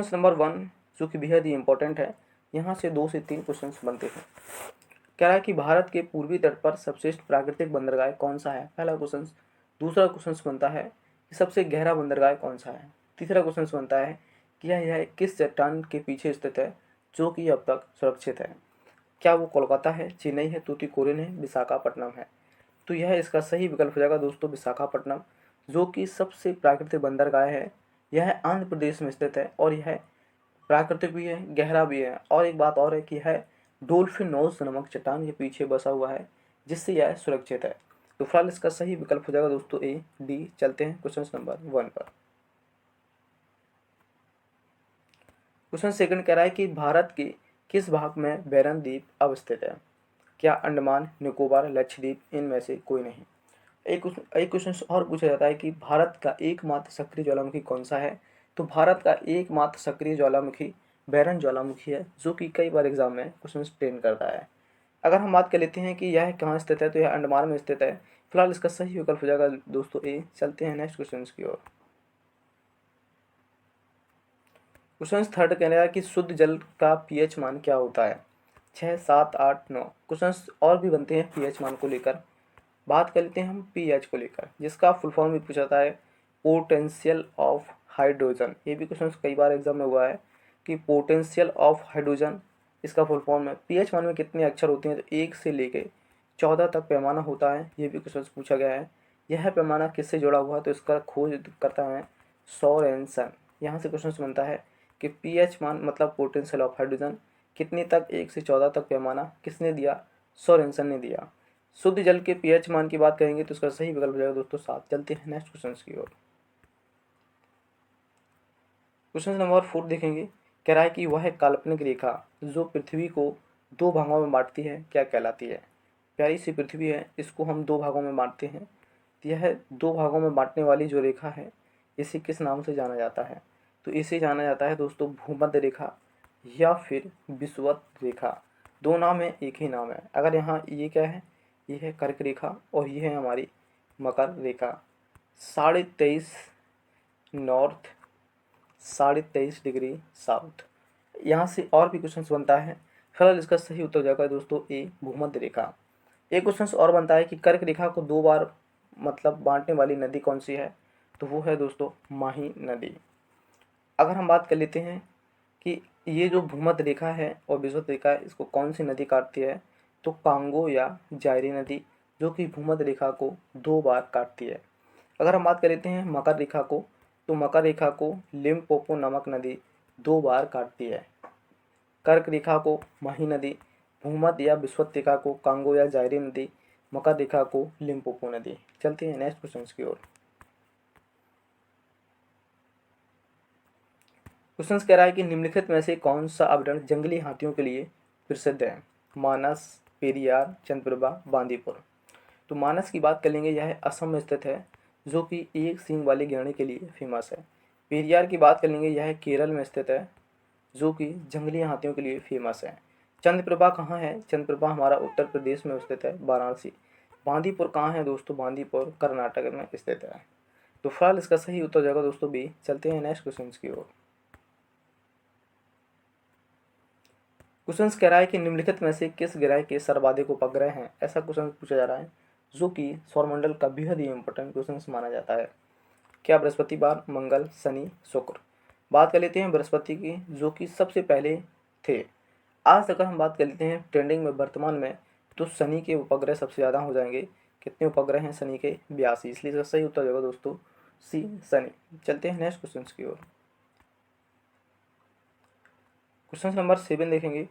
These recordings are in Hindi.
क्वेश्चन नंबर 1 जो कि बेहद ही इंपॉर्टेंट है, यहाँ से 2 से 3 क्वेश्चंस बनते हैं। कह रहा है कि भारत के पूर्वी तट पर सबसे प्राकृतिक बंदरगाह कौन सा है, पहला क्वेश्चन। दूसरा क्वेश्चन बनता है कि सबसे गहरा बंदरगाह कौन सा है। तीसरा क्वेश्चन बनता है कि यह किस चट्टान के पीछे स्थित है जो कि अब तक सुरक्षित है। क्या वो कोलकाता है, चेन्नई है, तूतीकोरिन है, विशाखापट्टनम है। तो यह इसका सही विकल्प हो जाएगा दोस्तों विशाखापट्टनम, जो कि सबसे प्राकृतिक बंदरगाह है। यह आंध्र प्रदेश में स्थित है और यह प्राकृतिक भी है, गहरा भी है, और एक बात और है कि यह डोल्फिन नोज नामक चट्टान के पीछे बसा हुआ है, जिससे यह सुरक्षित है। तो फिलहाल इसका सही विकल्प हो जाएगा दोस्तों ए डी। चलते हैं क्वेश्चन नंबर 1 पर। क्वेश्चन सेकंड कह रहा है कि भारत के किस भाग में बैरन द्वीप अवस्थित है। क्या अंडमान, निकोबार, लक्षद्वीप, इनमें से कोई नहीं। एक क्वेश्चन और पूछा जाता है कि भारत का एकमात्र सक्रिय ज्वालामुखी कौन सा है। तो भारत का एकमात्र सक्रिय ज्वालामुखी बैरन ज्वालामुखी है, जो कि कई बार एग्जाम में क्वेश्चन ट्रेन करता है। अगर हम बात कर लेते हैं कि यह कहाँ स्थित है, तो यह अंडमान में स्थित है। फिलहाल इसका सही विकल्प हो जाएगा दोस्तों ए। चलते हैं नेक्स्ट क्वेश्चन की ओर। क्वेश्चन थर्ड कह रहा है कि शुद्ध जल का पीएच मान क्या होता है। 6, 7, 8, 9 क्वेश्चन और भी बनते हैं पीएच मान को लेकर। बात कर लेते हैं हम पीएच को लेकर, जिसका फुल फॉर्म भी पूछा जाता है पोटेंशियल ऑफ हाइड्रोजन। ये भी क्वेश्चन कई बार एग्जाम में हुआ है कि पोटेंशियल ऑफ हाइड्रोजन इसका फुल फॉर्म है। पीएच मान में कितने अक्षर होते हैं, तो 1 से लेके 14 तक पैमाना होता है। ये भी क्वेश्चन पूछा गया है। यह पैमाना किससे जुड़ा हुआ है, तो इसका खोज करता है सोरेनसन। यहाँ से क्वेश्चन बनता है कि पीएच मान मतलब पोटेंशियल ऑफ हाइड्रोजन कितने तक, 1 से 14 तक पैमाना किसने दिया, सोरेनसन ने दिया। शुद्ध जल के पीएच मान की बात करेंगे तो इसका सही विकल्प हो जाएगा दोस्तों 7। चलते हैं नेक्स्ट क्वेश्चन की ओर। क्वेश्चन नंबर 4 देखेंगे। कह रहा है कि वह काल्पनिक रेखा जो पृथ्वी को 2 भागों में बांटती है क्या कहलाती है। प्यारी सी पृथ्वी है, इसको हम 2 भागों में बांटते हैं। यह 2 भागों में बांटने वाली जो रेखा है, इसे किस नाम से जाना जाता है। तो इसे जाना जाता है दोस्तों भूमध्य रेखा या फिर विषुवत रेखा। 2 नाम है, एक ही नाम है। अगर यहाँ ये क्या है, ये है कर्क रेखा और ये है हमारी मकर रेखा। 23.5 नॉर्थ, 23.5 डिग्री साउथ। यहाँ से और भी क्वेश्चन बनता है। फिलहाल इसका सही उत्तर जाएगा दोस्तों ए भूमध्य रेखा। एक क्वेश्चन और बनता है कि कर्क रेखा को 2 बार मतलब बांटने वाली नदी कौन सी है, तो वो है दोस्तों माही नदी। अगर हम बात कर लेते हैं कि ये जो भूमध्य रेखा है और विषुवत रेखा है, इसको कौन सी नदी काटती है, तो कांगो या जायरी नदी, जो कि भूमध्य रेखा को 2 बार काटती है। अगर हम बात कर लेते हैं मकर रेखा को, तो मकर रेखा को लिम्पोपो नामक नदी 2 बार काटती है। कर्क रेखा को माही नदी, भूमध्य या विषुवत रेखा को कांगो या जायरी नदी, मकर रेखा को लिम्पोपो नदी। चलते हैं नेक्स्ट क्वेश्चन की ओर। क्वेश्चन कह रहा है कि निम्नलिखित में से कौन सा अभयारण्य जंगली हाथियों के लिए प्रसिद्ध है। मानस, पेरियार, चंद्रप्रभा, बांदीपुर। तो मानस की बात कर लेंगे, यह असम में स्थित है, जो कि एक सींग वाली गैंडे के लिए फेमस है। पेरियार की बात कर लेंगे, यह केरल में स्थित है, जो कि जंगली हाथियों के लिए फेमस है। चंद्रप्रभा कहाँ है, चंद्रप्रभा हमारा उत्तर प्रदेश में स्थित है, वाराणसी। बांदीपुर कहाँ है दोस्तों, बांदीपुर कर्नाटक में स्थित है। तो फिलहाल इसका सही उत्तर जाएगा दोस्तों बी। चलते हैं नेक्स्ट क्वेश्चन की ओर। क्वेश्चन कह रहा है कि निम्नलिखित में से किस ग्रह के सर्वाधिक उपग्रह हैं, ऐसा क्वेश्चन पूछा जा रहा है, जो कि सौरमंडल का बेहद ही इंपॉर्टेंट क्वेश्चन माना जाता है। क्या बृहस्पतिवार, मंगल, शनि, शुक्र। बात कर लेते हैं बृहस्पति की, जो कि सबसे पहले थे। आज तक हम बात कर लेते हैं ट्रेंडिंग में वर्तमान में, तो शनि के उपग्रह सबसे ज़्यादा हो जाएंगे। कितने उपग्रह हैं शनि के, 82, इसलिए इसका सही उत्तर होगा दोस्तों सी शनि। चलते हैं नेक्स्ट क्वेश्चन की ओर। क्वेश्चन नंबर 7 देखेंगे।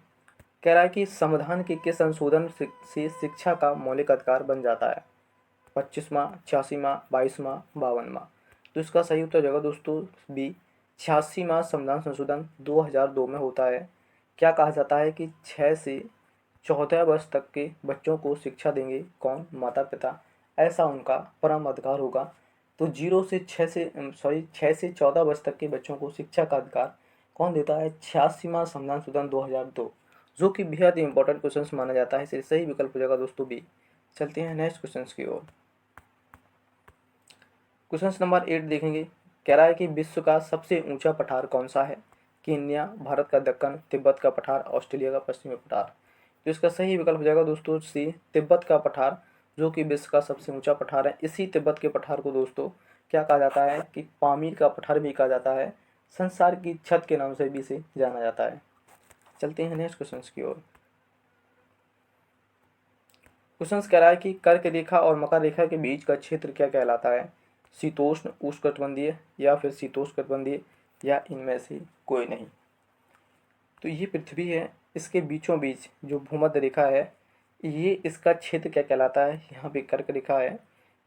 कह रहा है कि संविधान के किस संशोधन से शिक्षा का मौलिक अधिकार बन जाता है। 25वां, 86वां, 22वां, 52वां। तो इसका सही उत्तर जाएगा दोस्तों बी 86वां संविधान संशोधन 2002 में होता है। क्या कहा जाता है कि 6 से 14 वर्ष तक के बच्चों को शिक्षा देंगे कौन, माता पिता, ऐसा उनका परम अधिकार होगा। तो 6 से 14 वर्ष तक के बच्चों को शिक्षा का अधिकार कौन देता है, 86वां संविधान संशोधन 2002, जो कि बेहद ही इंपॉर्टेंट क्वेश्चन माना जाता है। इसलिए सही विकल्प हो जाएगा दोस्तों बी। चलते हैं नेक्स्ट क्वेश्चन की ओर। क्वेश्चन नंबर 8 देखेंगे। कह रहा है कि विश्व का सबसे ऊंचा पठार कौन सा है। केन्या, भारत का दक्कन, तिब्बत का पठार, ऑस्ट्रेलिया का पश्चिमी पठार। तो इसका सही विकल्प हो जाएगा दोस्तों सी, तिब्बत का पठार, जो कि विश्व का सबसे ऊंचा पठार है। इसी तिब्बत के पठार को दोस्तों क्या कहा जाता है कि पामीर का पठार भी कहा जाता है, संसार की छत के नाम से भी इसे जाना जाता है। चलते हैं नेक्स्ट क्वेश्चन की ओर। क्वेश्चन कह रहा है कि कर्क रेखा और मकर रेखा के बीच का क्षेत्र क्या कहलाता है? शीतोष्ण उष्णकटिबंधीय या फिर शीतोष्णकटिबंधीय या इनमें से कोई नहीं। तो ये पृथ्वी है, इसके बीचों बीच जो भूमध्य रेखा है, ये इसका क्षेत्र क्या कहलाता है? यहाँ पे कर्क रेखा है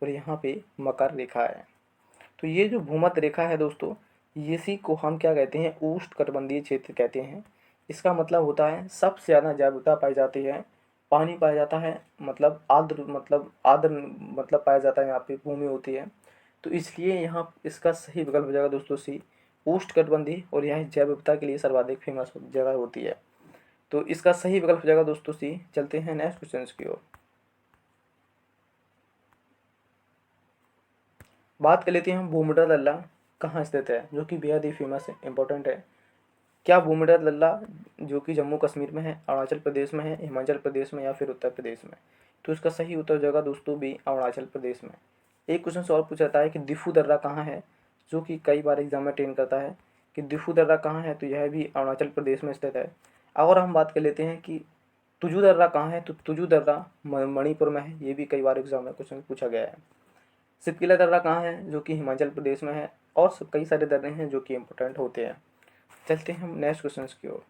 और यहाँ पे मकर रेखा है। तो ये जो भूमध्य रेखा है दोस्तों, इसी को हम क्या कहते हैं? उष्णकटिबंधीय क्षेत्र कहते हैं। इसका मतलब होता है सबसे ज़्यादा जैवता पाई जाती है, पानी पाया जाता है, आर्द्र पाया जाता है, यहाँ पे भूमि होती है। तो इसलिए यहाँ इसका सही विकल्प हो जाएगा दोस्तों सी, उष्णकटिबंधीय, और यह जैव विविधता के लिए सर्वाधिक फेमस जगह होती है। तो इसका सही विकल्प हो जाएगा दोस्तों सी। चलते हैं नेक्स्ट क्वेश्चन की ओर। बात कर लेते हैं हम भूमध्य लल्ला कहाँ स्थित है, जो कि बेहद ही फेमस है, इंपॉर्टेंट है। क्या भूमध्य लल्ला जो कि जम्मू कश्मीर में है, अरुणाचल प्रदेश में है, हिमाचल प्रदेश में या फिर उत्तर प्रदेश में? तो इसका सही उत्तर हो जाएगा दोस्तों बी, अरुणाचल प्रदेश में। एक क्वेश्चन और पूछा जाता है कि दिफू दर्रा कहाँ है, जो कि कई बार एग्जाम में ट्रेन करता है कि दिफू दर्रा कहाँ है, तो यह भी अरुणाचल प्रदेश में स्थित है। और हम बात कर लेते हैं कि तुजू दर्रा कहाँ है, तो तुजू दर्रा मणिपुर में है, ये भी कई बार एग्जाम में क्वेश्चन पूछा गया है। सिपकिला दर्रा कहाँ है, जो कि हिमाचल प्रदेश में है, और कई सारे दर्रे हैं जो कि इम्पोर्टेंट होते हैं। चलते हैं हम नेक्स्ट क्वेश्चन की ओर।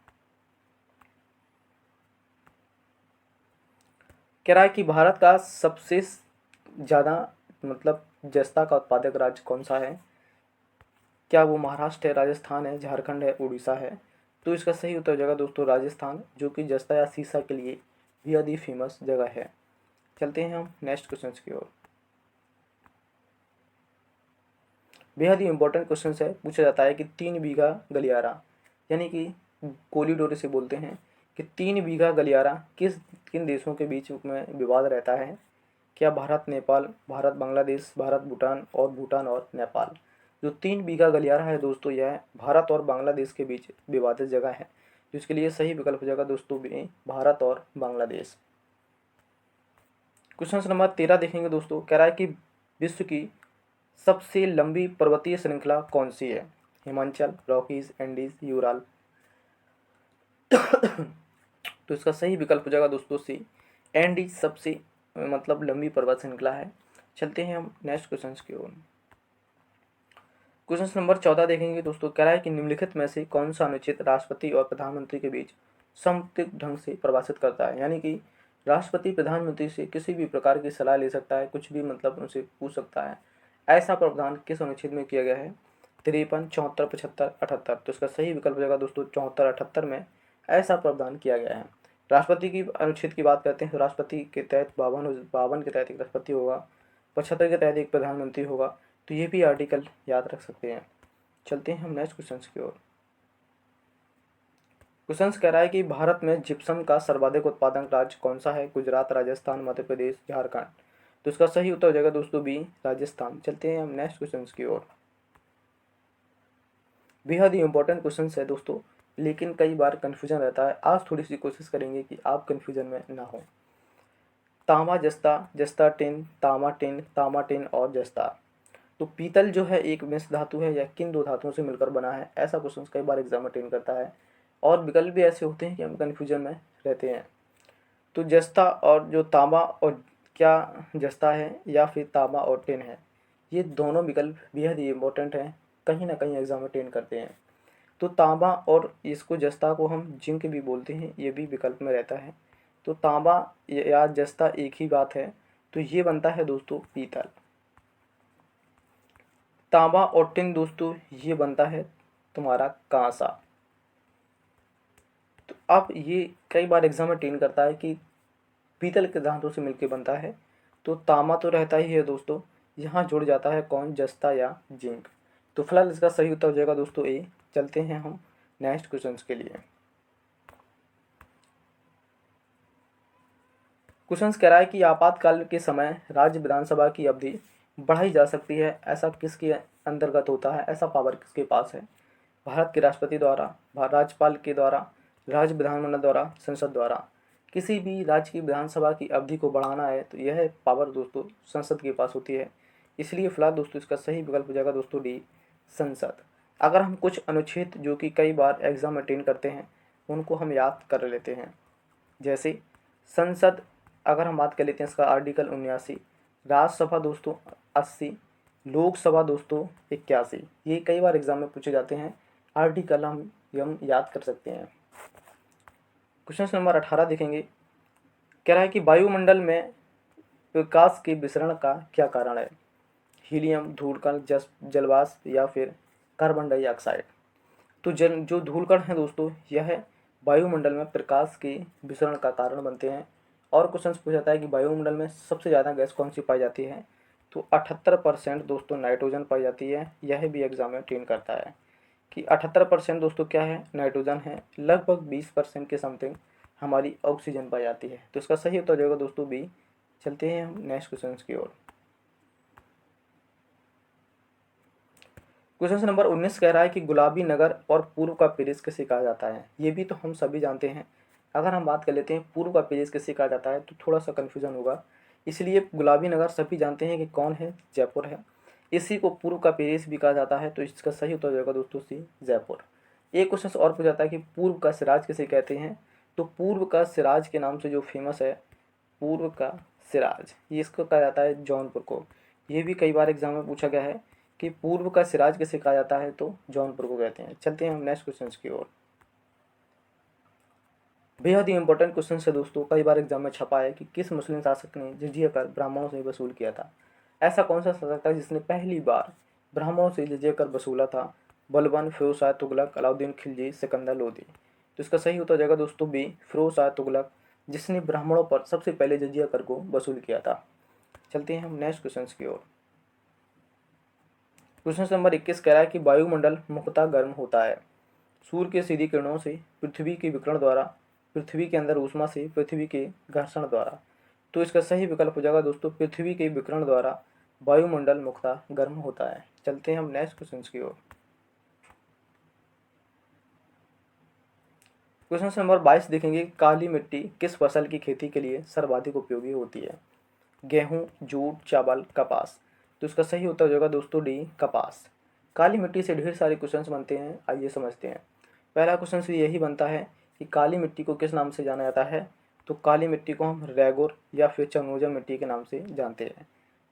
कह रहा है कि भारत का सबसे ज़्यादा जस्ता का उत्पादक राज्य कौन सा है? क्या वो महाराष्ट्र है, राजस्थान है, झारखंड है, उड़ीसा है? तो इसका सही उत्तर हो जाएगा दोस्तों राजस्थान, जो कि जस्ता या सीसा के लिए बेहद ही फेमस जगह है। चलते हैं हम नेक्स्ट क्वेश्चन की ओर। बेहद ही इंपॉर्टेंट क्वेश्चन है, पूछा जाता है कि 3 बीघा गलियारा, यानी कि कोरिडोर से बोलते हैं, कि 3 बीघा गलियारा किन देशों के बीच में विवाद रहता है? क्या भारत नेपाल, भारत बांग्लादेश, भारत भूटान और नेपाल? जो 3 बीघा गलियारा है दोस्तों, यह भारत और बांग्लादेश के बीच विवादित जगह है, जिसके लिए सही विकल्प हो जाएगा दोस्तों बी, भारत और बांग्लादेश। क्वेश्चन नंबर 13 देखेंगे दोस्तों। कह रहा है कि विश्व की सबसे लंबी पर्वतीय श्रृंखला कौन सी है? Himachal, Rockies, Andes, Ural? तो इसका सही विकल्प हो जाएगा दोस्तों सी, एंडीज सबसे लंबी पर्वत श्रृंखला है। चलते हैं हम नेक्स्ट क्वेश्चन की ओर। क्वेश्चन नंबर 14 देखेंगे दोस्तों। कह रहा है कि निम्नलिखित में से कौन सा अनुच्छेद राष्ट्रपति और प्रधानमंत्री के बीच समुचित ढंग से परिभाषित करता है? यानी कि राष्ट्रपति प्रधानमंत्री से किसी भी प्रकार की सलाह ले सकता है, कुछ भी उनसे पूछ सकता है, ऐसा प्रावधान किस अनुच्छेद में किया गया है? 53, 74, 75, 78? तो इसका सही विकल्प हो जाएगा दोस्तों 74, 78 में ऐसा प्रावधान किया गया है। राष्ट्रपति की अनुच्छेद की बात करते हैं तो राष्ट्रपति के तहत 52 के तहत एक राष्ट्रपति होगा, 75 के तहत एक प्रधानमंत्री होगा। तो ये भी आर्टिकल याद रख सकते हैं। चलते हैं हम नेक्स्ट क्वेश्चन की ओर। क्वेश्चन कह रहा है कि भारत में जिप्सम का सर्वाधिक उत्पादक राज्य कौन सा है? गुजरात, राजस्थान, मध्य प्रदेश, झारखंड? तो इसका सही उत्तर हो जाएगा दोस्तों बी, राजस्थान। चलते हैं हम नेक्स्ट क्वेश्चन की ओर। बेहद ही इंपॉर्टेंट क्वेश्चन है दोस्तों, लेकिन कई बार कन्फ्यूजन रहता है। आज थोड़ी सी कोशिश करेंगे कि आप कन्फ्यूजन में ना हो। तांबा, जस्ता, जस्ता टिन, तांबा टिन और जस्ता। तो पीतल जो है एक मिश्र धातु है या किन 2 धातुओं से मिलकर बना है? ऐसा क्वेश्चन कई बार एग्जाम में टेन करता है, और विकल्प भी ऐसे होते हैं कि हम कन्फ्यूजन में रहते हैं। तो जस्ता और जो तांबा, और क्या जस्ता है या फिर तांबा और टिन है, ये दोनों विकल्प बेहद ही इंपॉर्टेंट हैं, कहीं ना कहीं एग्जाम में टेन करते हैं। तो तांबा और इसको जस्ता को हम जिंक भी बोलते हैं, ये भी विकल्प में रहता है। तो तांबा या जस्ता एक ही बात है, तो ये बनता है दोस्तों पीतल। तांबा और टिन दोस्तों ये बनता है तुम्हारा कांसा। तो अब ये कई बार एग्जाम में टेन करता है कि पीतल के धातु से मिलकर बनता है, तो तांबा तो रहता ही है दोस्तों, यहाँ जुड़ जाता है कौन? जस्ता या जिंक। तो फिलहाल इसका सही उत्तर हो जाएगा दोस्तों ए। चलते हैं हम नेक्स्ट क्वेश्चन के लिए। क्वेश्चन कह रहा है कि आपातकाल के समय राज्य विधानसभा की अवधि बढ़ाई जा सकती है, ऐसा किसके अंतर्गत होता है? ऐसा पावर किसके पास है? भारत के राष्ट्रपति द्वारा, राज्यपाल के द्वारा, राज्य विधानमंडल द्वारा, संसद द्वारा। किसी भी राज्य की विधानसभा की अवधि को बढ़ाना है तो यह पावर दोस्तों संसद के पास होती है। इसलिए फिलहाल दोस्तों इसका सही विकल्प हो जाएगा दोस्तों डी, संसद। अगर हम कुछ अनुच्छेद जो कि कई बार एग्जाम अटेंड करते हैं उनको हम याद कर लेते हैं, जैसे संसद अगर हम बात कर लेते हैं इसका आर्टिकल 79, राज्यसभा दोस्तों 80, लोकसभा दोस्तों 81। ये कई बार एग्जाम में पूछे जाते हैं, आर्टिकल हम याद कर सकते हैं। क्वेश्चन नंबर 18 देखेंगे, कह रहा है कि वायुमंडल में प्रकाश के विसरण का क्या कारण है? हीलियम, धूलकण, जलवाष्प या फिर कार्बन डाइऑक्साइड। तो जो धूलकण हैं दोस्तों यह वायुमंडल में प्रकाश के विसरण का कारण बनते हैं। और क्वेश्चन पूछा जाता है कि वायुमंडल में सबसे ज़्यादा गैस कौन सी पाई जाती है? तो 78% दोस्तों नाइट्रोजन पाई जाती है। यह भी एग्जाम में अटेंड करता है कि 78% दोस्तों क्या है? नाइट्रोजन है। लगभग 20% के समथिंग हमारी ऑक्सीजन पाई जाती है। तो इसका सही उत्तर जाएगा दोस्तों बी। चलते हैं हम नेक्स्ट क्वेश्चन की ओर। क्वेश्चन नंबर 19 कह रहा है कि गुलाबी नगर और पूर्व का पेरिस किसे कहा जाता है? ये भी तो हम सभी जानते हैं। अगर हम बात कर लेते हैं पूर्व का पेरिस किसे कहा जाता है तो थोड़ा सा कन्फ्यूजन होगा। इसलिए गुलाबी नगर सभी जानते हैं कि कौन है? जयपुर है। इसी को पूर्व का पेरिस भी कहा जाता है। तो इसका सही उत्तर जाएगा दोस्तों सी, जयपुर। एक क्वेश्चन और पूछा जाता है कि पूर्व का सिराज किसे कहते हैं? तो पूर्व का सिराज के नाम से जो फेमस है, पूर्व का सिराज, ये इसको कहा जाता है जौनपुर को। ये भी कई बार एग्जाम में पूछा गया है कि पूर्व का सिराज किसे कहा जाता है? तो जौनपुर को कहते हैं। चलते हैं हम नेक्स्ट क्वेश्चन की ओर। बेहद ही इंपॉर्टेंट क्वेश्चन है दोस्तों, कई बार एग्जाम में छपा है कि किस मुस्लिम शासक ने जजिया कर ब्राह्मणों से वसूल किया था? ऐसा कौन सा शासक था जिसने पहली बार ब्राह्मणों से जजिया कर वसूला था? बलबन, फिरोज शाह तुगलक, अलाउद्दीन खिलजी, सिकंदर लोदी। तो इसका सही उत्तर जाएगा दोस्तों बी, फिरोज शाह तुगलक, जिसने ब्राह्मणों पर सबसे पहले जजिया कर को वसूल किया था। चलते हैं हम नेक्स्ट क्वेश्चन की ओर। क्वेश्चन नंबर 21 कह रहा है कि वायुमंडल मुख्यतः गर्म होता है सूर्य के सीधी किरणों से, पृथ्वी के विकिरण द्वारा, पृथ्वी के अंदर ऊष्मा से, पृथ्वी के घर्षण द्वारा। तो इसका सही विकल्प हो जाएगा दोस्तों पृथ्वी के विकिरण द्वारा वायुमंडल मुख्यतः गर्म होता है। चलते हैं हम नेक्स्ट क्वेश्चन की ओर। क्वेश्चन नंबर 22 देखेंगे, काली मिट्टी किस फसल की खेती के लिए सर्वाधिक उपयोगी होती है? गेहूं, जूट, चावल, कपास। तो इसका सही उत्तर हो जाएगा दोस्तों डी, कपास। काली मिट्टी से ढेर सारे क्वेश्चंस बनते हैं, आइए समझते हैं। पहला क्वेश्चन यही बनता है कि काली मिट्टी को किस नाम से जाना जाता है? तो काली मिट्टी को हम रेगोर या फिर चनोजा मिट्टी के नाम से जानते हैं।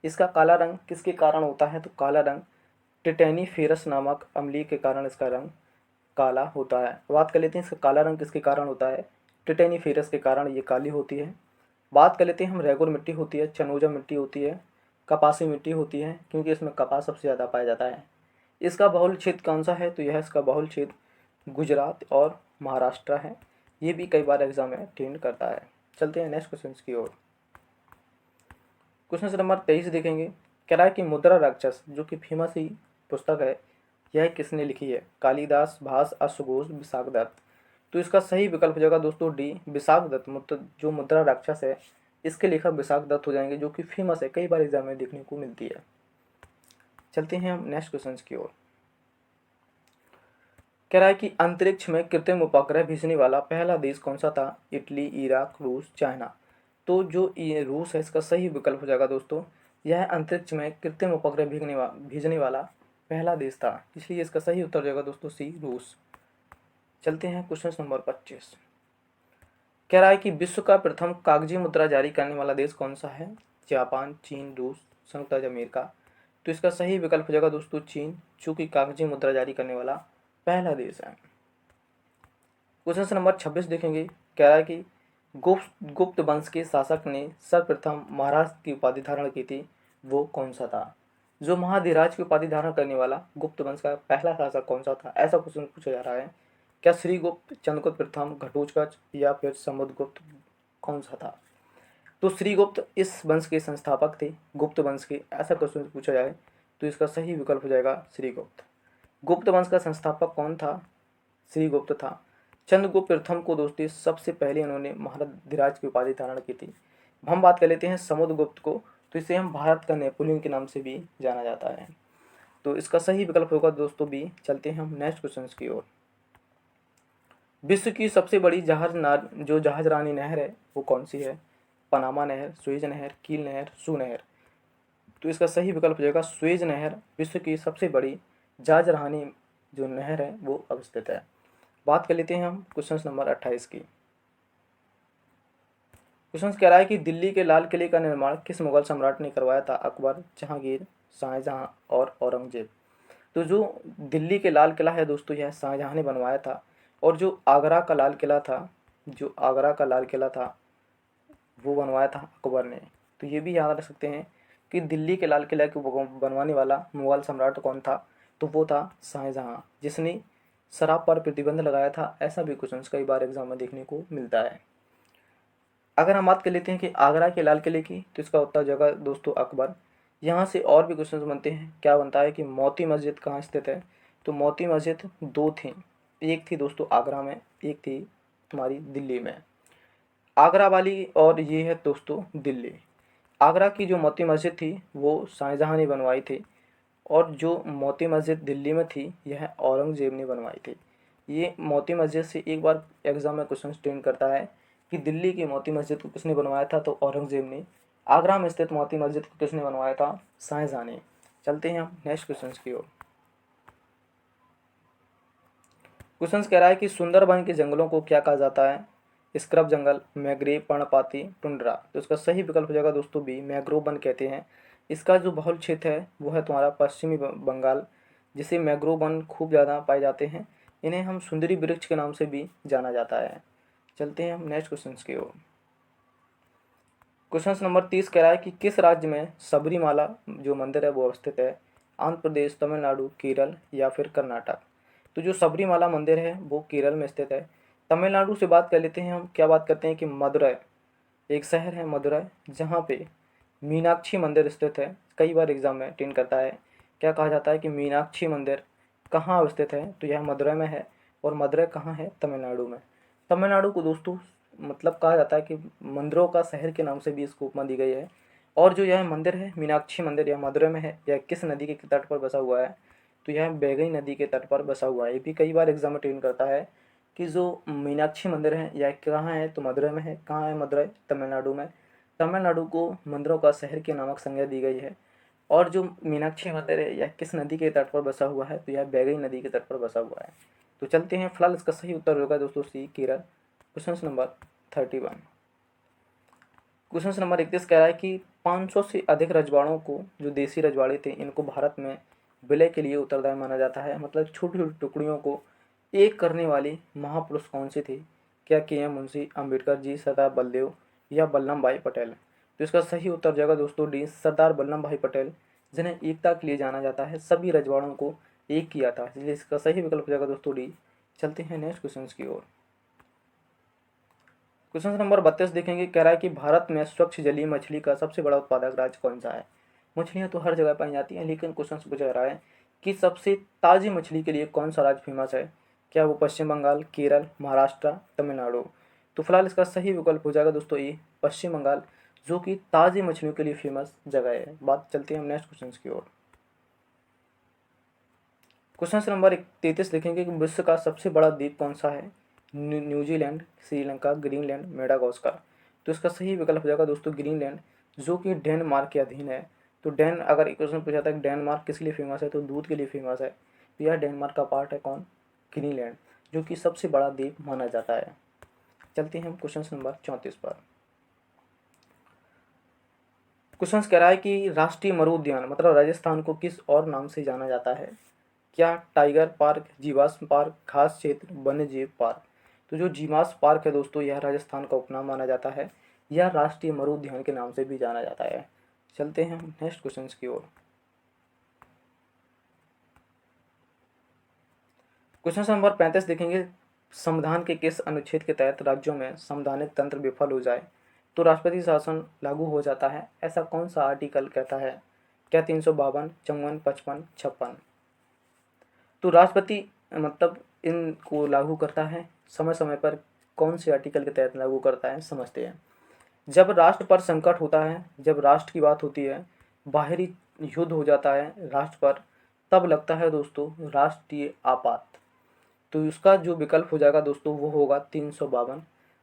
इसका काला रंग किसके कारण होता है? तो काला रंग टिटेनीफेरस नामक अम्लीय के कारण इसका रंग काला होता है। बात कर लेते हैं इसका काला रंग किसके कारण होता है? टिटेनीफेरस के कारण ये काली होती है। बात कर लेते हैं हम, रेगुर मिट्टी होती है, चनोजा मिट्टी होती है, कपासी मिट्टी होती है, क्योंकि इसमें कपास सबसे ज़्यादा पाया जाता है। इसका बहुल क्षेत्र कौन सा है? तो यह इसका बहुल क्षेत्र गुजरात और महाराष्ट्र है। ये भी कई बार एग्जाम में अटेंड करता है। चलते हैं नेक्स्ट क्वेश्चन की ओर। क्वेश्चन नंबर 23 देखेंगे, कह रहा है कि मुद्रा राक्षस जो कि फेमस ही पुस्तक है, यह किसने लिखी है? कालिदास, भास, अश्वघोष, विशाखदत्त। तो इसका सही विकल्प हो जाएगा दोस्तों डी, विशाखदत्त। जो मुद्रा राक्षस है इसके लेखक विशाखदत्त हो जाएंगे, जो कि फेमस है, कई बार एग्जाम में देखने को मिलती है। चलते हैं हम नेक्स्ट क्वेश्चन की ओर। कह रहा है कि अंतरिक्ष में कृत्रिम उपग्रह भेजने वाला पहला देश कौन सा था? इटली, इराक, रूस, चाइना। तो जो ये रूस है इसका सही विकल्प हो जाएगा दोस्तों। यह अंतरिक्ष में कृत्रिम उपग्रह भेजने वाला पहला देश था, इसलिए इसका सही उत्तर हो जाएगा दोस्तों सी, रूस। चलते हैं क्वेश्चन नंबर 25। कह रहा है कि विश्व का प्रथम कागजी मुद्रा जारी करने वाला देश कौन सा है? जापान, चीन, रूस, संयुक्त राज्य अमेरिका। तो इसका सही विकल्प हो जाएगा दोस्तों चीन, चूंकि कागजी मुद्रा जारी करने वाला पहला देश है। क्वेश्चन नंबर 26 देखेंगे, कह रहा है कि गुप्त वंश के शासक ने सर्वप्रथम महाराज की उपाधि धारण की थी, वो कौन सा था? जो महाधिराज की उपाधि धारण करने वाला गुप्त वंश का पहला शासक कौन सा था, ऐसा क्वेश्चन पूछा जा रहा है। क्या श्रीगुप्त, चंद्रगुप्त प्रथम, घटोत्कच या फिर समुद्रगुप्त, कौन सा था? तो श्रीगुप्त इस वंश के संस्थापक थे, गुप्त वंश के, ऐसा क्वेश्चन पूछा जाए तो इसका सही विकल्प हो जाएगा श्रीगुप्त। गुप्त वंश का संस्थापक कौन था? श्रीगुप्त था। चंद्रगुप्त प्रथम को दोस्तों सबसे पहले उन्होंने महाधिराज की उपाधि धारण की थी। हम बात कर लेते हैं समुद्रगुप्त को, तो इसे हम भारत का नेपोलियन के नाम से भी जाना जाता है। तो इसका सही विकल्प होगा दोस्तों बी। चलते हैं हम नेक्स्ट क्वेश्चन की ओर। विश्व की सबसे बड़ी जहाज रानी नहर है वो कौन सी है? पनामा नहर, सुएज नहर, कील नहर, सू नहर। तो इसका सही विकल्प हो जाएगा सुएज नहर विश्व की सबसे बड़ी जहाज रानी जो नहर है वो अवस्थित है। बात कर लेते हैं हम क्वेश्चन नंबर 28 की। क्वेश्चन कह रहा है कि दिल्ली के लाल किले का निर्माण किस मुगल सम्राट ने करवाया था? अकबर, जहांगीर, शाहजहां और औरंगजेब। तो जो दिल्ली के लाल किला है दोस्तों यह शाहजहां ने बनवाया था, और जो आगरा का लाल किला था वो बनवाया था अकबर ने। तो ये भी याद रख सकते हैं कि दिल्ली के लाल किला को बनवाने वाला मुगल सम्राट कौन था? तो वो था शाहजहां, जिसने शराब पर प्रतिबंध लगाया था। ऐसा भी क्वेश्चन कई बार एग्जाम में देखने को मिलता है। अगर हम बात कर लेते हैं कि आगरा के लाल किले की, तो इसका उत्तर जगह दोस्तों अकबर। यहाँ से और भी क्वेश्चन बनते हैं। क्या बनता है कि मोती मस्जिद कहाँ स्थित है? तो मोती मस्जिद दो थी, एक थी दोस्तों आगरा में, एक थी तुम्हारी दिल्ली में। आगरा वाली और ये है दोस्तों दिल्ली। आगरा की जो मोती मस्जिद थी वो शाहजहां ने बनवाई थी, और जो मोती मस्जिद दिल्ली में थी यह औरंगजेब ने बनवाई थी। ये मोती मस्जिद से एक बार एग्जाम में क्वेश्चन ट्रेंड करता है कि दिल्ली की मोती मस्जिद को किसने बनवाया था? तो औरंगजेब ने। आगरा में स्थित मोती मस्जिद को किसने बनवाया था? शाहजहां ने। चलते हैं हम नेक्स्ट क्वेश्चन की ओर। क्वेश्चन कह रहा है कि सुंदरबन के जंगलों को क्या कहा जाता है? स्क्रब जंगल, मैग्रोव, पर्णपाती, टुंड्रा। तो इसका सही विकल्प हो जाएगा दोस्तों बी, मैग्रोव वन कहते हैं। इसका जो बहुल क्षेत्र है वो है तुम्हारा पश्चिमी बंगाल, जिसे मैग्रोव वन खूब ज़्यादा पाए जाते हैं। इन्हें हम सुंदरी वृक्ष के नाम से भी जाना जाता है। चलते हैं हम नेक्स्ट क्वेश्चन की ओर। क्वेश्चन नंबर 30 कह रहा है कि किस राज्य में सबरीमाला जो मंदिर है वो अवस्थित है? आंध्र प्रदेश, तमिलनाडु, केरल या फिर कर्नाटक। तो जो सबरीमाला मंदिर है वो केरल में स्थित है। तमिलनाडु से बात कर लेते हैं हम। क्या बात करते हैं कि मदुरै, एक शहर है मदुरै, जहाँ पे मीनाक्षी मंदिर स्थित है। कई बार एग्जाम में अटेंड करता है। क्या कहा जाता है कि मीनाक्षी मंदिर कहाँ अवस्थित है? तो यह मदुरै में है। और मदुरै कहाँ है? तमिलनाडु में। तमिलनाडु को दोस्तों मतलब कहा जाता है कि मंदिरों का शहर के नाम से भी इसको उपमा दी गई है। और जो यह मंदिर है मीनाक्षी मंदिर, यह मदुरै में है। यह किस नदी के तट पर बसा हुआ है? तो यह बैगई नदी के तट पर बसा हुआ है। ये भी कई बार एग्जाम अटेंड करता है कि जो मीनाक्षी मंदिर है यह कहाँ है? तो मदुरै में है। कहाँ है मदुरै? तमिलनाडु में। तमिलनाडु को मंदिरों का शहर की नामक संज्ञा दी गई है। और जो मीनाक्षी मंदिर है यह किस नदी के तट पर बसा हुआ है? तो यह बैगई नदी के तट पर बसा हुआ है। तो चलते हैं, फिलहाल इसका सही उत्तर होगा दोस्तों C, Kerala. Question number 31। Question number 31 कह रहा है कि 500 से अधिक रजवाड़ों को, जो देसी रजवाड़े थे, इनको भारत में विलय के लिए उत्तरदायी माना जाता है। मतलब छोटी छोटी टुकड़ियों को एक करने वाली महापुरुष कौन सी थी? क्या के.एम. मुंशी, अम्बेडकर जी, सरदार बलदेव या वल्लभ भाई पटेल। तो इसका सही उत्तर जाएगा दोस्तों डी, सरदार वल्लभ भाई पटेल, जिन्हें एकता के लिए जाना जाता है। सभी रजवाड़ों को एक किया था, इसलिए इसका सही विकल्प हो जाएगा दोस्तों डी। चलते हैं नेक्स्ट क्वेश्चन की ओर। क्वेश्चन नंबर 32 देखेंगे। कह रहा है कि भारत में स्वच्छ जलीय मछली का सबसे बड़ा उत्पादक राज्य कौन सा है? मछलियाँ तो हर जगह पाई जाती हैं, लेकिन क्वेश्चन पूछा रहा है कि सबसे ताज़ी मछली के लिए कौन सा राज्य फेमस है? क्या वो पश्चिम बंगाल, केरल, महाराष्ट्र, तमिलनाडु। तो फिलहाल इसका सही विकल्प हो जाएगा दोस्तों ए, पश्चिम बंगाल, जो कि ताज़ी मछलियों के लिए फेमस जगह है। बात चलते हैं हम नेक्स्ट क्वेश्चन की ओर। क्वेश्चन नंबर 33 देखेंगे कि विश्व का सबसे बड़ा द्वीप कौन सा है? New Zealand, Sri Lanka, Greenland, Madagascar. तो इसका सही विकल्प हो जाएगा दोस्तों ग्रीनलैंड, जो कि डेनमार्क के अधीन है। तो अगर एक क्वेश्चन पूछा था कि डेनमार्क किस लिए फेमस है, तो दूध के लिए फेमस है। तो यह डेनमार्क का पार्ट है कौन? ग्रीनलैंड, जो कि सबसे बड़ा द्वीप माना जाता है। चलते हैं हम क्वेश्चन नंबर 34 पर। क्वेश्चन कह रहा है कि राष्ट्रीय मरु उद्यान मतलब राजस्थान को किस और नाम से जाना जाता है? क्या टाइगर पार्क, जीवाश पार्क, खास क्षेत्र, वन्य जीव पार्क। तो जो जीवाश पार्क है दोस्तों यह राजस्थान का उपनाम माना जाता है। यह राष्ट्रीय मरु उद्यान के नाम से भी जाना जाता है। चलते हैं हम नेक्स्ट क्वेश्चन की ओर। क्वेश्चन नंबर 35 देखेंगे। संविधान के किस अनुच्छेद के तहत राज्यों में संवैधानिक तंत्र विफल हो जाए तो राष्ट्रपति शासन लागू हो जाता है? ऐसा कौन सा आर्टिकल कहता है? क्या 352, 54, 55, 56। तो राष्ट्रपति मतलब इनको लागू करता है समय समय पर। कौन से आर्टिकल के तहत लागू करता है समझते हैं। जब राष्ट्र पर संकट होता है, जब राष्ट्र की बात होती है, बाहरी युद्ध हो जाता है राष्ट्र पर, तब लगता है दोस्तों राष्ट्रीय आपात। तो इसका जो विकल्प हो जाएगा दोस्तों वो होगा 352।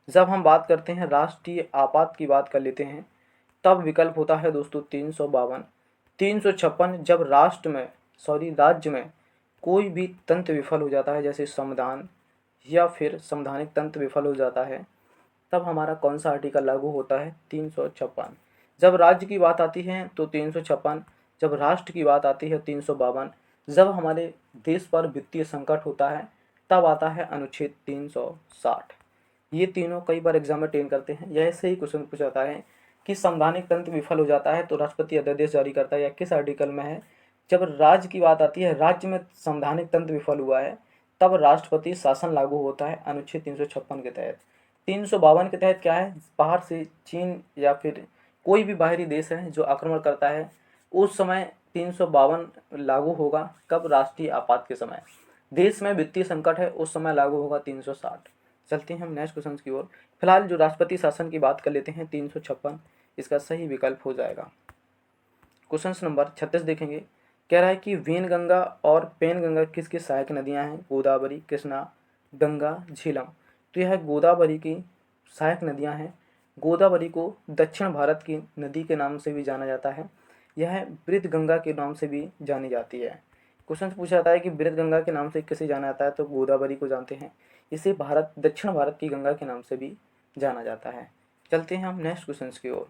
जब हम बात करते हैं राष्ट्रीय आपात की बात कर लेते हैं, तब विकल्प होता है दोस्तों 352। 356 जब राज्य में कोई भी तंत्र विफल हो जाता है, जैसे संविधान या फिर संवैधानिक तंत्र विफल हो जाता है, तब हमारा कौन सा आर्टिकल लागू होता है? 356। जब राज्य की बात आती है तो 356, जब राष्ट्र की बात आती है 352, जब हमारे देश पर वित्तीय संकट होता है तब आता है अनुच्छेद 360। ये तीनों कई बार एग्जाम में टेन करते हैं। यह ऐसे ही क्वेश्चन पूछा जाता है कि संवैधानिक तंत्र विफल हो जाता है तो राष्ट्रपति अध्यादेश जारी करता है, या किस आर्टिकल में है? जब राज्य की बात आती है, राज्य में संवैधानिक तंत्र विफल हुआ है, तब राष्ट्रपति शासन लागू होता है अनुच्छेद 356 के तहत। 352 के तहत क्या है? बाहर से चीन या फिर कोई भी बाहरी देश है जो आक्रमण करता है, उस समय 352 लागू होगा। कब? राष्ट्रीय आपात के समय। देश में वित्तीय संकट है उस समय लागू होगा 360। चलते हैं हम नेक्स्ट क्वेश्चन की ओर। फिलहाल जो राष्ट्रपति शासन की बात कर लेते हैं 356 इसका सही विकल्प हो जाएगा। क्वेश्चन नंबर 36 देखेंगे। कह रहा है कि वेनगंगा और पेनगंगा किसकी सहायक नदियां हैं? गोदावरी, कृष्णा, गंगा, झेलम। तो यह गोदावरी की सहायक नदियां हैं। गोदावरी को दक्षिण भारत की नदी के नाम से भी जाना जाता है। यह बृहद्गंगा के नाम से भी जानी जाती है। क्वेश्चन पूछा जाता है कि बृहद्गंगा के नाम से किसे जाना जाता है? तो गोदावरी को जानते हैं। इसे दक्षिण भारत की गंगा के नाम से भी जाना जाता है। चलते हैं हम नेक्स्ट क्वेश्चन की ओर।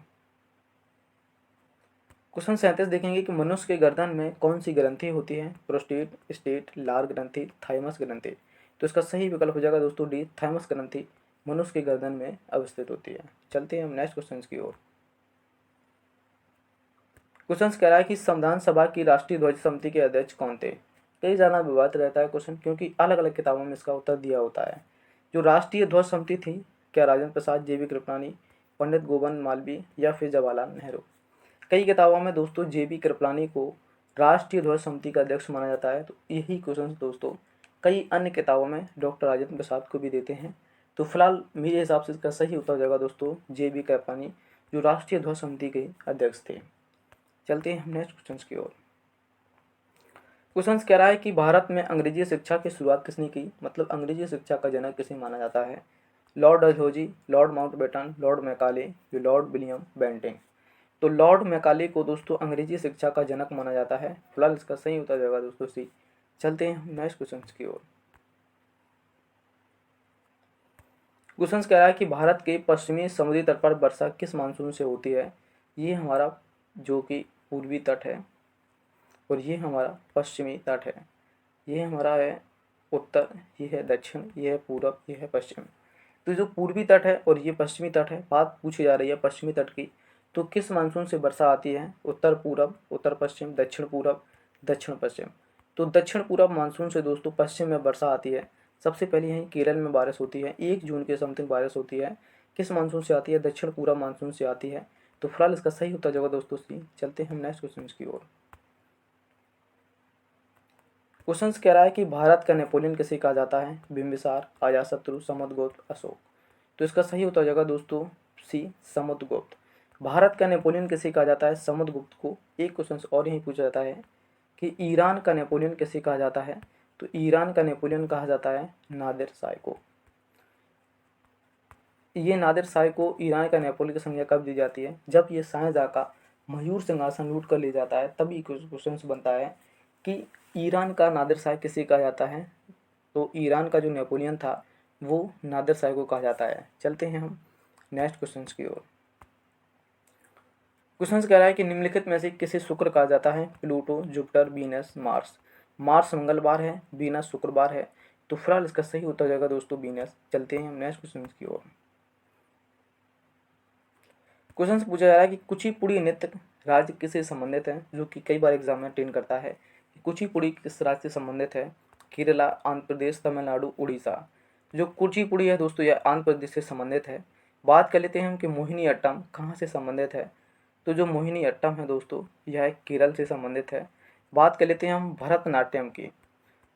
क्वेश्चन 37 देखेंगे कि मनुष्य के गर्दन में कौन सी ग्रंथि होती है? प्रोस्टेट, स्टेट, लार ग्रंथि, थाइमस ग्रंथि। तो इसका सही विकल्प हो जाएगा दोस्तों डी, थाइमस ग्रंथि मनुष्य के गर्दन में अवस्थित होती है। चलते हैं हम नेक्स्ट क्वेश्चन की ओर। क्वेश्चन कह रहा है कि संविधान सभा की राष्ट्रीय ध्वज समिति के अध्यक्ष कौन थे? कई ज़्यादा विवाद रहता है क्वेश्चन, क्योंकि अलग अलग किताबों में इसका उत्तर दिया होता है। जो राष्ट्रीय ध्वज समिति थी, क्या राजेंद्र प्रसाद, JB कृपलानी, पंडित गोविंद मालवीय या फिर जवाहरलाल नेहरू? कई किताबों में दोस्तों JB कृपलानी को राष्ट्रीय ध्वज समिति का अध्यक्ष माना जाता है। तो यही क्वेश्चन दोस्तों कई अन्य किताबों में डॉक्टर राजेंद्र प्रसाद को भी देते हैं। तो फिलहाल मेरे हिसाब से इसका सही उत्तर जाएगा दोस्तों JB कृपलानी, जो राष्ट्रीय ध्वज समिति के अध्यक्ष थे। चलते हैं हम नेक्स्ट क्वेश्चन की ओर। क्वेश्चन कह रहा है कि भारत में अंग्रेजी शिक्षा की शुरुआत किसने की? मतलब अंग्रेजी शिक्षा का जनक किसे माना जाता है? Lord Dalhousie, Lord Mountbatten, Lord Macaulay, Lord William Bentinck. तो लॉर्ड मैकाले को दोस्तों अंग्रेजी शिक्षा का जनक माना जाता है। फिलहाल इसका सही उत्तर जाएगा दोस्तों सी। चलते हैं हम नेक्स्ट क्वेश्चन की ओर। क्वेश्चन कह रहा है कि भारत के पश्चिमी समुद्री तट पर वर्षा किस मानसून से होती है? ये हमारा जो कि पूर्वी तट है और ये हमारा पश्चिमी तट है। ये हमारा है उत्तर, ये है दक्षिण, ये है पूरब, ये है पश्चिम। तो जो पूर्वी तट है और ये पश्चिमी तट है, बात पूछी जा रही है पश्चिमी तट की। तो किस मानसून से वर्षा आती है? उत्तर पूरब, उत्तर पश्चिम, दक्षिण पूरब, दक्षिण पश्चिम। तो दक्षिण पूरब मानसून से दोस्तों पश्चिम में वर्षा आती है। सबसे पहले यहीं केरल में बारिश होती है, 1 जून के समथिंग बारिश होती है। किस मानसून से आती है? दक्षिण पूरब मानसून से आती है। तो फिलहाल इसका सही उत्तर जाएगा दोस्तों सी। चलते हैं हम नेक्स्ट क्वेश्चन की ओर। क्वेश्चन कह रहा है कि भारत का नेपोलियन किसे कहा जाता है? बिंबिसार, अजातशत्रु, समुद्रगुप्त, अशोक। तो इसका सही उत्तर जाएगा दोस्तों सी, समुद्रगुप्त। भारत का नेपोलियन किसे कहा जाता है? समुद्रगुप्त को। एक क्वेश्चन और यही पूछा जाता है कि ईरान का नेपोलियन किसे कहा जाता है? तो ईरान का नेपोलियन कहा जाता है नादिर शाह को। ये नादिर शाह को ईरान का नेपोलियन की संज्ञा कब दी जाती है? जब ये शाहजहाँ का मयूर सिंहासन लूट कर ले जाता है, तभी क्वेश्चन बनता है कि ईरान का नादिर शाह किसे कहा जाता है? तो ईरान का जो नेपोलियन था वो नादिर शाह को कहा जाता है। चलते हैं हम नेक्स्ट क्वेश्चन की ओर। क्वेश्चन कह रहा है कि निम्नलिखित में से किसे शुक्र कहा जाता है? Pluto, Jupiter, Venus, Mars. Mars मंगलवार है, वीनस शुक्रवार है। तो फिलहाल इसका सही उत्तर जाएगा दोस्तों वीनस। चलते हैं हम नेक्स्ट क्वेश्चन की ओर। क्वेश्चन पूछा जा रहा है कि कुचिपुड़ी नृत्य राज्य किससे संबंधित है? जो कि कई बार एग्जाम में टेन करता है। कुचिपुड़ी किस राज्य से संबंधित है? केरला, आंध्र प्रदेश, तमिलनाडु, उड़ीसा। जो कुचिपुड़ी है दोस्तों यह आंध्र प्रदेश से संबंधित है। बात कर लेते हैं हम कि मोहिनी अट्टम कहाँ से संबंधित है? तो जो मोहिनी अट्टम है दोस्तों यह केरल से संबंधित है। बात कर लेते हैं हम भरतनाट्यम की।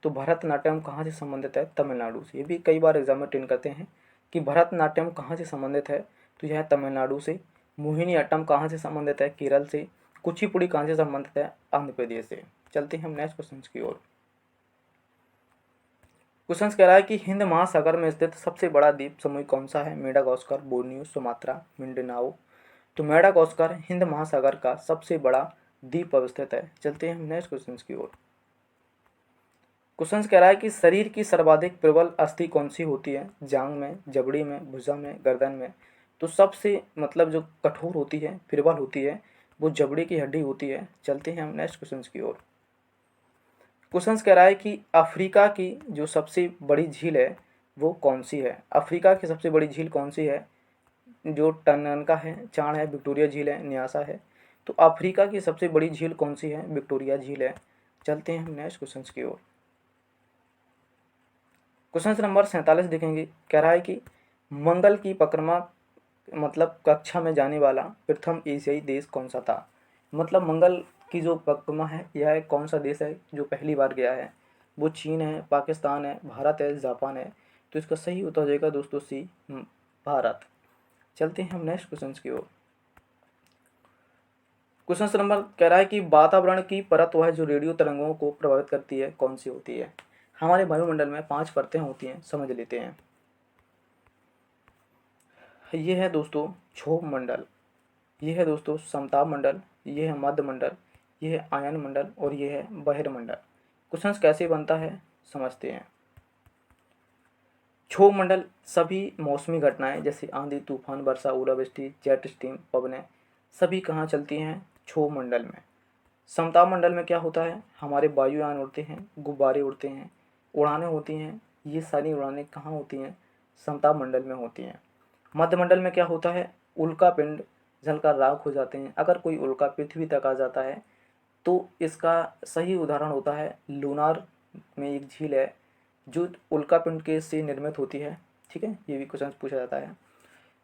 तो भरतनाट्यम कहाँ से संबंधित है? तमिलनाडु से। ये भी कई बार एग्जाम में टेन करते हैं कि भरतनाट्यम कहाँ से संबंधित है? तो यह तमिलनाडु से। मोहिनी अट्टम कहाँ से संबंधित है? केरल से। कुचिपुड़ी कहाँ से संबंधित है? आंध्र प्रदेश से। चलते हैं हम नेक्स्ट क्वेश्चन की ओर। क्वेश्चन कह रहा है कि हिंद महासागर में स्थित सबसे बड़ा द्वीप समूह कौन सा है? Madagascar, Borneo, Sumatra, Mindanao. तो मेडागास्कर हिंद महासागर का सबसे बड़ा द्वीप अवस्थित है। चलते हैं हम नेक्स्ट क्वेश्चन की ओर। क्वेश्चन कह रहा है कि शरीर की सर्वाधिक प्रबल अस्थि कौन सी होती है? जांग में, जबड़ी में, भुजा में, गर्दन में। तो सबसे मतलब जो कठोर होती है, प्रबल होती है, वो जबड़े की हड्डी होती है। चलते हैं हम नेक्स्ट क्वेश्चन की ओर। क्वेश्चन कह रहा है कि अफ्रीका की जो सबसे बड़ी झील है वो कौन सी है? अफ्रीका की सबसे बड़ी झील कौन सी है? जो टननका है, चाण है, विक्टोरिया झील है, न्यासा है। तो अफ्रीका की सबसे बड़ी झील कौन सी है? विक्टोरिया झील है। चलते हैं हम नेक्स्ट क्वेश्चन की ओर। क्वेश्चन नंबर 47 देखेंगे। कह रहा है कि मंगल की परिक्रमा मतलब कक्षा में जाने वाला प्रथम एशियाई देश कौन सा था? मतलब मंगल की जो परिक्रमा है यह कौन सा देश है जो पहली बार गया है? वो चीन है, पाकिस्तान है, भारत है, जापान है। तो इसका सही उत्तर हो जाएगा दोस्तों सी, भारत। चलते हैं हम नेक्स्ट क्वेश्चन की ओर। क्वेश्चन नंबर कह रहा है कि वातावरण की परत वह जो रेडियो तरंगों को प्रभावित करती है कौन सी होती है? हमारे वायुमंडल में 5 परतें होती हैं, समझ लेते हैं। ये है दोस्तों क्षोभ मंडल, ये है दोस्तों समताप मंडल, ये है मध्य मंडल, ये है आयन मंडल और ये है बहिर्मंडल। क्वेश्चन कैसे बनता है समझते हैं। क्षोभ मंडल सभी मौसमी घटनाएं जैसे आंधी, तूफान, वर्षा, ओलावृष्टि, जेट स्ट्रीम, पवनें सभी कहाँ चलती हैं? क्षोभ मंडल में। समताप मंडल में क्या होता है? हमारे वायुयान उड़ते हैं, गुब्बारे उड़ते हैं, उड़ानें होती हैं। ये सारी उड़ानें कहाँ होती हैं? समताप मंडल में होती हैं। मध्य मंडल में क्या होता है? उल्का पिंड जलकर राख हो जाते हैं। अगर कोई उल्का पृथ्वी तक आ जाता है तो इसका सही उदाहरण होता है लूनार में एक झील है जो उल्का पिंड के से निर्मित होती है। ठीक है, ये भी क्वेश्चन पूछा जाता है।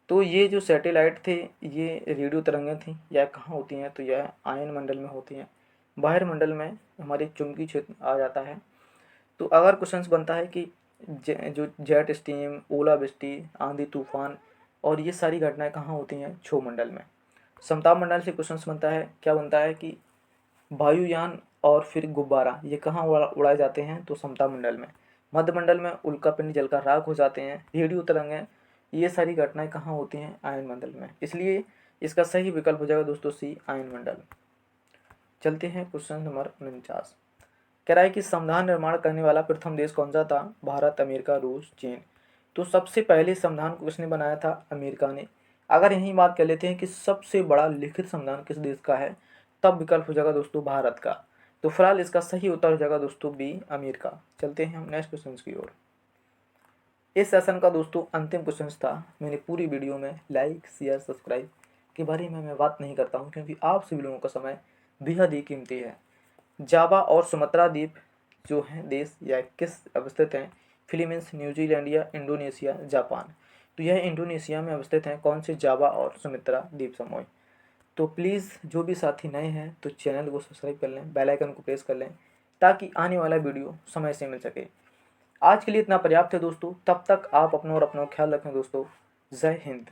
तो ये जो सैटेलाइट थे ये रेडियो तरंगें थी, यह कहाँ होती हैं? तो यह आयन मंडल में होती हैं। बाहर मंडल में हमारे चुंबकीय क्षेत्र आ जाता है। तो अगर क्वेश्चन बनता है कि जो जेट स्ट्रीम, ओलावृष्टि, आंधी, तूफान और ये सारी घटनाएं कहाँ होती हैं? क्षोभ मंडल में। समताप मंडल से क्वेश्चन बनता है, क्या बनता है कि वायुयान और फिर गुब्बारा ये कहाँ उड़ाए जाते हैं? तो समताप मंडल में। मध्य मंडल में उल्का पिंड जलकर राख हो जाते हैं। रेडियो तरंगें ये सारी घटनाएं कहाँ होती हैं? आयन मंडल में। इसलिए इसका सही विकल्प हो जाएगा दोस्तों सी, आयन मंडल। चलते हैं क्वेश्चन नंबर 49। कह रहा है कि संविधान निर्माण करने वाला प्रथम देश कौन सा था? भारत, अमेरिका, रूस, चीन। तो सबसे पहले संविधान को किसने बनाया था? अमेरिका ने। अगर यही बात कर लेते हैं कि सबसे बड़ा लिखित संविधान किस देश का है, तब विकल्प हो जाएगा दोस्तों भारत का। तो फिलहाल इसका सही उत्तर हो जाएगा दोस्तों बी, अमेरिका। चलते हैं हम नेक्स्ट क्वेश्चन की ओर। इस सेशन का दोस्तों अंतिम क्वेश्चन था। मैंने पूरी वीडियो में लाइक, शेयर, सब्सक्राइब के बारे में मैं बात नहीं करता हूँ क्योंकि आप सभी लोगों का समय बेहद ही कीमती है। जावा और सुमात्रा द्वीप जो हैं देश या किस अवस्थित हैं? फिलीपींस, न्यूजीलैंड या इंडोनेशिया, जापान। तो यह इंडोनेशिया में अवस्थित हैं। कौन से? जावा और सुमात्रा द्वीप समूह। तो प्लीज़ जो भी साथी नए हैं तो चैनल को सब्सक्राइब कर लें, बेल आइकन को प्रेस कर लें ताकि आने वाला वीडियो समय से मिल सके। आज के लिए इतना पर्याप्त है दोस्तों। तब तक आप अपना और अपना ख्याल रखें दोस्तों। जय हिंद।